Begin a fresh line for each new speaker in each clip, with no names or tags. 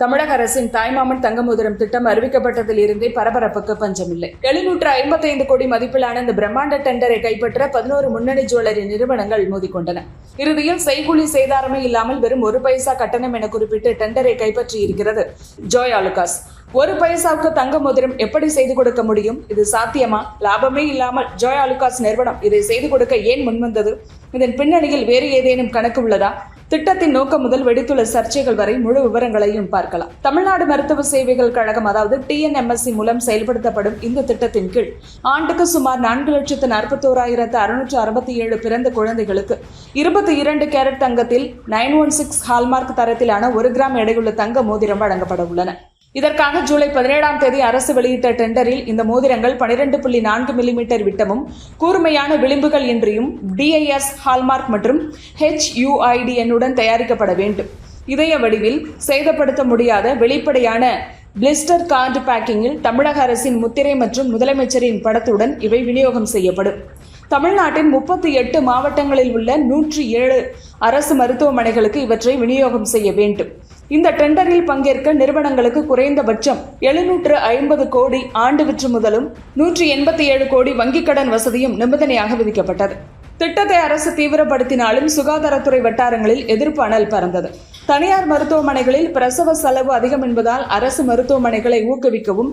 தமிழக அரசின் தாய்மாமன் தங்க மோதிரம் திட்டம் அறிவிக்கப்பட்டதில் இருந்தே பரபரப்புக்கு பஞ்சமில்லை. 755 கோடி மதிப்பிலான இந்த பிரம்மாண்ட டெண்டரை கைப்பற்ற 11 முன்னணி ஜுவல்லரி நிறுவனங்கள் மோதிக்கொண்டன. இறுதியில் செய்கூலி சேதாரமே இல்லாமல் வெறும் 1 பைசா கட்டணம் என குறிப்பிட்டு டெண்டரை கைப்பற்றி இருக்கிறது ஜோய் ஆலுகாஸ். 1 பைசாவுக்கு தங்க மோதிரம் எப்படி செய்து கொடுக்க முடியும்? இது சாத்தியமா? லாபமே இல்லாமல் ஜோய் ஆலுகாஸ் நிறுவனம் இதை செய்து கொடுக்க ஏன் முன்வந்தது? இதன் பின்னணியில் வேறு ஏதேனும் கணக்கு உள்ளதா? திட்டத்தின் நோக்கம் முதல் வெடித்துள்ள சர்ச்சைகள் வரை முழு விவரங்களையும் பார்க்கலாம். தமிழ்நாடு மருத்துவ சேவைகள் கழகம் அதாவது TNMSC மூலம் செயல்படுத்தப்படும் இந்த திட்டத்தின் கீழ் ஆண்டுக்கு சுமார் 4,41,667 பிறந்த குழந்தைகளுக்கு 22 கேரட் தங்கத்தில் 916 ஹால்மார்க் தரத்திலான 1 கிராம் எடையுள்ள தங்க மோதிரம் வழங்கப்பட உள்ளன. இதற்காக ஜூலை 17ஆம் தேதி அரசு வெளியிட்ட டெண்டரில் இந்த மோதிரங்கள் 12.4 மில்லிமீட்டர் விட்டமும் கூர்மையான விளிம்புகள் இன்றியும் DIS ஹால்மார்க் மற்றும் HUID எண்ணுடன் தயாரிக்கப்பட வேண்டும். இதய வடிவில் சேதப்படுத்த முடியாத வெளிப்படையான பிளிஸ்டர் கார்டு பேக்கிங்கில் தமிழக அரசின் முத்திரை மற்றும் முதலமைச்சரின் படத்துடன் இவை விநியோகம் செய்யப்படும். தமிழ்நாட்டின் 38 மாவட்டங்களில் உள்ள 107 அரசு மருத்துவமனைகளுக்கு இவற்றை விநியோகம் செய்ய வேண்டும். இந்த டெண்டரில் பங்கேற்க நிறுவனங்களுக்கு குறைந்தபட்சம் 750 கோடி ஆண்டு விற்று முதலும் 187 கோடி வங்கிக் கடன் வசதியும் நிபந்தனையாக விதிக்கப்பட்டது. திட்டத்தை அரசு தீவிரப்படுத்தினாலும் சுகாதாரத்துறை வட்டாரங்களில் எதிர்ப்பு அனல் பறந்தது. தனியார் மருத்துவமனைகளில் பிரசவ செலவு அதிகம் என்பதால் அரசு மருத்துவமனைகளை ஊக்குவிக்கவும்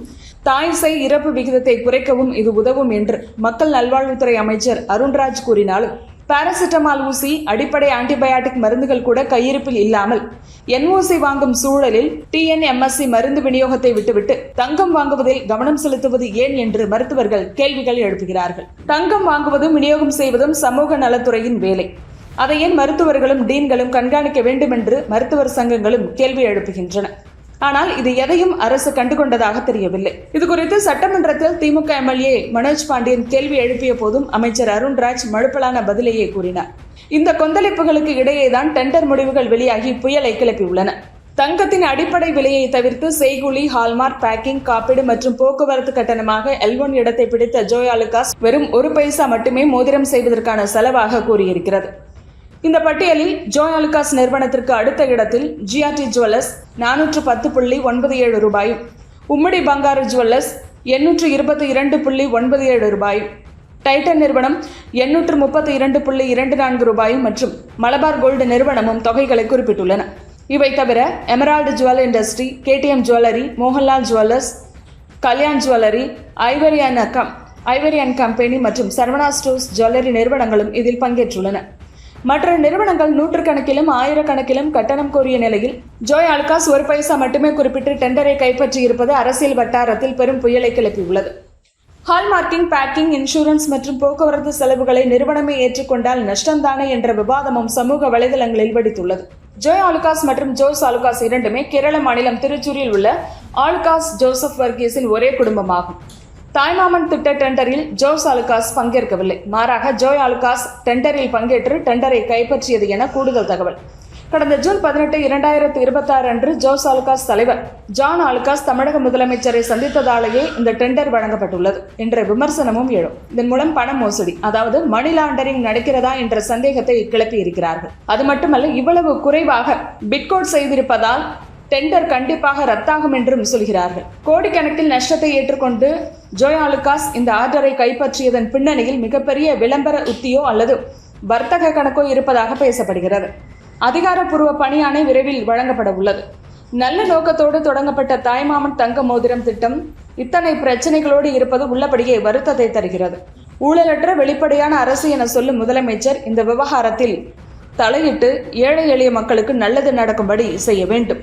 தாய் சேய் இறப்பு விகிதத்தை குறைக்கவும் இது உதவும் என்று மக்கள் நல்வாழ்வுத்துறை அமைச்சர் அருண்ராஜ் கூறினாலும் பாராசிட்டமால் ஊசி, அடிப்படை ஆன்டிபயாட்டிக் மருந்துகள் கூட கையிருப்பில் இல்லாமல் NOC வாங்கும் சூழலில் TNMSC மருந்து விநியோகத்தை விட்டுவிட்டு தங்கம் வாங்குவதில் கவனம் செலுத்துவது ஏன் என்று மருத்துவர்கள் கேள்விகள் எழுப்புகிறார்கள். தங்கம் வாங்குவதும் விநியோகம் செய்வதும் சமூக நலத்துறையின் வேலை. அதை ஏன் மருத்துவர்களும் டீன்களும் கண்காணிக்க வேண்டும் என்று மருத்துவர் சங்கங்களும் கேள்வி எழுப்புகின்றன. ஆனால் இது எதையும் அரசு கண்டுகொண்டதாக தெரியவில்லை. இதுகுறித்து சட்டமன்றத்தில் திமுக MLA மனோஜ் பாண்டியன் கேள்வி எழுப்பிய போதும் அமைச்சர் அருண்ராஜ் மழுப்பலான பதிலையே கூறினார். இந்த கொந்தளிப்புகளுக்கு இடையேதான் டெண்டர் முடிவுகள் வெளியாகி புயலை கிளப்பியுள்ளன. தங்கத்தின் அடிப்படை விலையை தவிர்த்து செய்கூலி, ஹால்மார்க், பேக்கிங், காப்பீடு மற்றும் போக்குவரத்து கட்டணமாக L1 இடத்தை பிடித்த ஜோய் ஆலுகாஸ் வெறும் 1 பைசா மட்டுமே மோதிரம் செய்வதற்கான செலவாக கூறியிருக்கிறது. இந்த பட்டியலில் ஜோய் ஆலுகாஸ் நிறுவனத்திற்கு அடுத்த இடத்தில் GRT ஜுவல்லர்ஸ் 410.97 ரூபாயும், உம்மடி பங்காரு ஜுவல்லர்ஸ் 822.97 ரூபாயும், டைட்டன் நிறுவனம் 832.24 ரூபாயும் மற்றும் மலபார் கோல்டு நிறுவனமும் தொகைகளை குறிப்பிட்டுள்ளன. இவை தவிர Emerald jewel industry, KTM jewellery, Mohanlal jewellers, Kalyan jewellery, Ivory and company மற்றும் சரவணா ஸ்டோர்ஸ் ஜுவல்லரி நிறுவனங்களும் இதில் பங்கேற்றுள்ளன. மற்ற நிறுவனங்கள் நூற்றுக்கணக்கிலும் ஆயிரக்கணக்கிலும் கட்டணம் கோரிய நிலையில் ஜோய் ஆலுகாஸ் 1 பைசா மட்டுமே குறிப்பிட்டு டெண்டரை கைப்பற்றி இருப்பது அரசியல் வட்டாரத்தில் பெரும் புயலை கிளப்பியுள்ளது. ஹால்மார்க்கிங், பேக்கிங், இன்சூரன்ஸ் மற்றும் போக்குவரத்து செலவுகளை நிறுவனமே ஏற்றுக்கொண்டால் நஷ்டம்தானே என்ற விவாதமும் சமூக வலைதளங்களில் வெடித்துள்ளது. ஜோய் ஆலுகாஸ் மற்றும் ஜோஸ் ஆலுகாஸ் இரண்டுமே கேரள மாநிலம் திருச்சூரில் உள்ள ஆலுகாஸ் ஜோசப் வர்கீஸின் ஒரே குடும்பமாகும். தாய்மாமன் திட்ட டெண்டரில் ஜோஸ் ஆலுகாஸ் பங்கேற்கவில்லை. மாறாக ஜோய் ஆலுகாஸ் டெண்டரில் பங்கேற்று டெண்டரை கைப்பற்றியது என கூடுதல் தகவல். கடந்த ஜூன் 18, 2026 அன்று ஜோஸ் ஆலுகாஸ் தலைவர் ஜான் ஆலுகாஸ் தமிழக முதலமைச்சரை சந்தித்ததாலேயே இந்த டெண்டர் வழங்கப்பட்டுள்ளது என்ற விமர்சனமும் எழும். இதன் மூலம் பண மோசடி அதாவது மணி லாண்டரிங் நடக்கிறதா என்ற சந்தேகத்தை கிளப்பி இருக்கிறார்கள். அது மட்டுமல்ல, இவ்வளவு குறைவாக பிட்கோட் செய்திருப்பதால் டெண்டர் கண்டிப்பாக ரத்தாகும் என்றும் சொல்கிறார்கள். கோடிக்கணக்கில் நஷ்டத்தை ஏற்றுக்கொண்டு ஜோய் ஆலுகாஸ் இந்த ஆர்டரை கைப்பற்றியதன் பின்னணியில் மிகப்பெரிய விளம்பர உத்தியோ அல்லது வர்த்தக கணக்கோ இருப்பதாக பேசப்படுகிறது. அதிகாரப்பூர்வ பணியாணை விரைவில் வழங்கப்பட உள்ளது. நல்ல நோக்கத்தோடு தொடங்கப்பட்ட தாய்மாமன் தங்க மோதிரம் திட்டம் இத்தனை பிரச்சனைகளோடு இருப்பது உள்ளபடியே வருத்தத்தை தருகிறது. ஊழலற்ற வெளிப்படையான அரசு என சொல்லும் முதலமைச்சர் இந்த விவகாரத்தில் தலையிட்டு ஏழை எளிய மக்களுக்கு நல்லது நடக்கும்படி செய்ய வேண்டும்.